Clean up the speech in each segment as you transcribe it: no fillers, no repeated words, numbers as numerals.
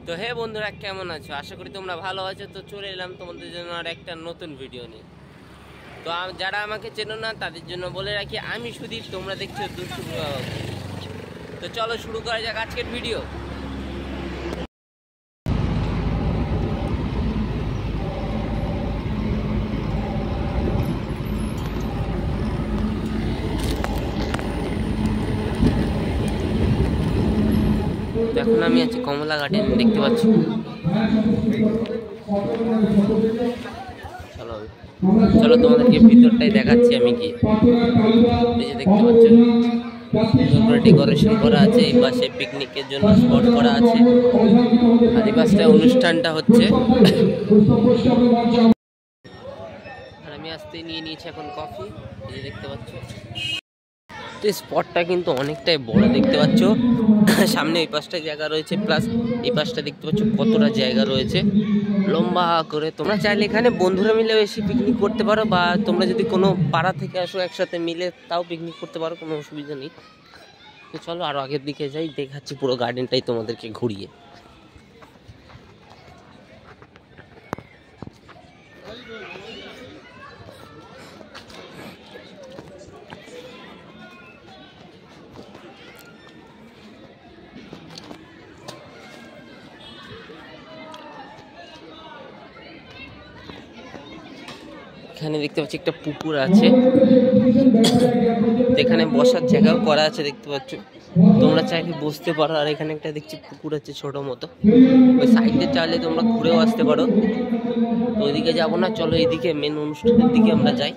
তো হে বন্ধুরা, কেমন আছো? আশা করি তোমরা ভালো আছো। তো চলে এলাম তোমাদের জন্য আর একটা নতুন ভিডিও নিয়ে। তো যারা আমাকে চেনো না তাদের জন্য বলে রাখি, আমি সুদীপ, তোমরা দেখছো দুষ্টু বাবু। তো চলো শুরু করা যাক আজকের ভিডিও। এখন আমি আছি কমলা গার্ডেন, দেখতে পাচ্ছ। চলো চলো তোমাদেরকে ভিতরটাই দেখাচ্ছি আমি কি। এই যে দেখতে পাচ্ছ, ডেকোরেশন করা আছে। এই পাশে পিকনিকের জন্য স্পট করা আছে, আর এই পাশটায় অনুষ্ঠানটা হচ্ছে। আর আমি আসতে নিয়ে নিয়েছি এখন কফি, এই যে দেখতে পাচ্ছ। তো এই স্পটটা কিন্তু অনেকটাই বড়, দেখতে পাচ্ছ। সামনে এই পাশটা জায়গা রয়েছে, প্লাস এই পাশটা দেখতে পাচ্ছ কতটা জায়গা রয়েছে লম্বা করে। তোমরা চাইলে এখানে বন্ধুরা মিলে এসে পিকনিক করতে পারো, বা তোমরা যদি কোনো পাড়া থেকে আসো একসাথে মিলে তাও পিকনিক করতে পারো, কোনো অসুবিধা নেই। তো চলো আরও আগের দিকে যাই, দেখাচ্ছি পুরো গার্ডেনটাই তোমাদেরকে ঘুরিয়ে। এখানে দেখতে পাচ্ছি একটা পুকুর আছে, এখানে বসার জায়গাও করা আছে, দেখতে পাচ্ছ। তোমরা চাইলে বসতে পারো। আর এখানে একটা দেখছি পুকুর আছে ছোট মতো, ওই সাইডে চাইলে তোমরা ঘুরেও আসতে পারো। তো ওইদিকে যাবো না, চলো এইদিকে মেন অনুষ্ঠানের দিকে আমরা যাই।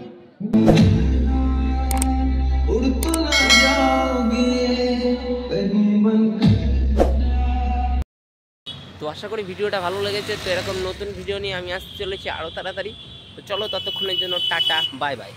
তো আশা করি ভিডিওটা ভালো লেগেছে। তো এরকম নতুন ভিডিও নিয়ে আমি আসতে চলেছি আরও তাড়াতাড়ি। তো চলো ততক্ষণের জন্য টাটা, বাই বাই।